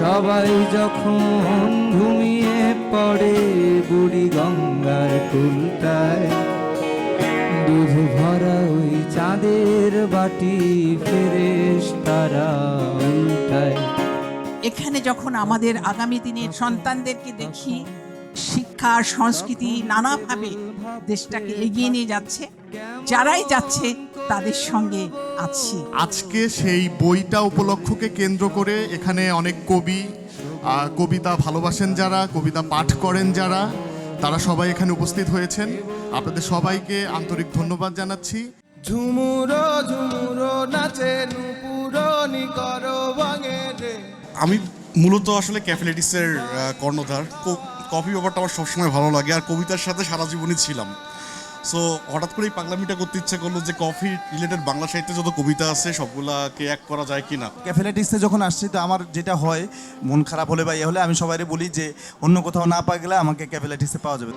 সবাই যখন ঘুমিয়ে পড়ে বুড়ি গঙ্গার কুলটায়, দুধ ভরা ওই চাঁদের বাটি ফেরেশতারা উল্টায়। এখানে যখন আমাদের আগামী দিনের সন্তানদেরকে দেখি শিক্ষা সংস্কৃতি নানাভাবে দেশটাকে এগিয়ে নিয়ে যাচ্ছে, যারাই যাচ্ছে তাদের সঙ্গে আছি। আজকে সেই বইটা উপলক্ষকে কেন্দ্র করে এখানে অনেক কবি কবিতা ভালোবাসেন যারা, কবিতা পাঠ করেন যারা, তারা সবাই এখানে উপস্থিত হয়েছেন। আপনাদের সবাইকে আন্তরিক ধন্যবাদ জানাচ্ছি। ঝুমুরো ঝুমুরো নাচে নুপুরো নিকরো ভাঙে রে। আমি মূলত আসলে ক্যাফেলেটিসের কর্ণধার। কফি ব্যাপারটা আমার সবসময় ভালো লাগে, আর কবিতার সাথে সারা জীবনই ছিলাম। সো হঠাৎ করেই পাগলামিটা করতে ইচ্ছা করলো যে কফি রিলেটেড বাংলা সাহিত্যে যত কবিতা আছে সবগুলাকে এক করা যায় কিনা। ক্যাফেলেটিসে যখন আসছি তো আমার যেটা হয়, মন খারাপ হলে বা ইয়ে হলে আমি সবাই বলি যে অন্য কোথাও না পাওয়া গেলে আমাকে ক্যাফেলেটিসে পাওয়া যাবে।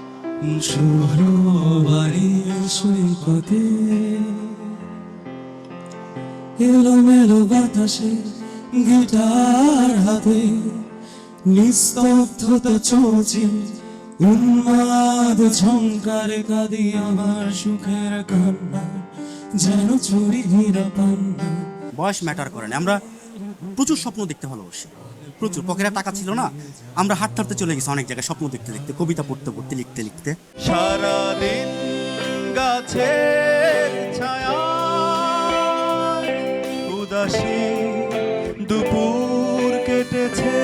এলোমেলো বাতাসে গিটার হাতে নিস্তব্ধতা চলছে, উন্মাদ ঝংকারে কাঁদি আমার সুখের কান্না, যেন চুরি হীরা পান্না। বয়স ম্যাটার করে না। আমরা প্রচুর স্বপ্ন দেখতে ভালোবাসি, প্রচুর। পকেটে টাকা ছিল না, আমরা হাঁটতে হাঁটতে চলে গেছি অনেক জায়গায়, স্বপ্ন দেখতে দেখতে, কবিতা পড়তে পড়তে, লিখতে লিখতে। সারাদিন গাছের ছায়া উদাসী দুপুর কেটেছে।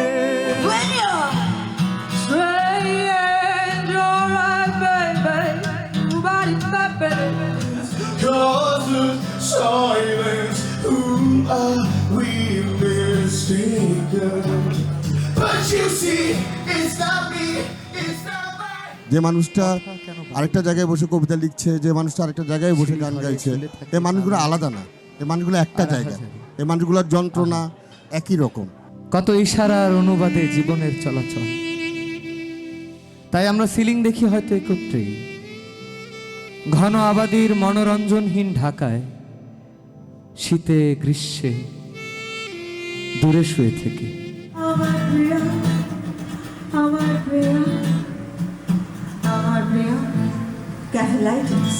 Silence, who are we mistaken? But you see, it's not me, it's not mine. যে মানুষটা আরেকটা জায়গায় বসে কবিতা লিখছে, যে মানুষটা আরেকটা জায়গায় বসে গান গাইছে, এই মানুষগুলো আলাদা না, এই মানুষগুলো একটা জায়গা, এই মানুষগুলোর যন্ত্রণা একই রকম। কত ইশারার অনুবাদে জীবনের চলাচল, তাই আমরা ফিলিং দেখি হয়তো একত্রেই। ঘন আবাদির মনোরঞ্জনহীন ঢাকায় শীতে গ্রীষ্মে দূরে শুয়ে থেকে আমার প্রিয় আমার প্রিয় আমার প্রিয় ক্যাফেলাইটিস।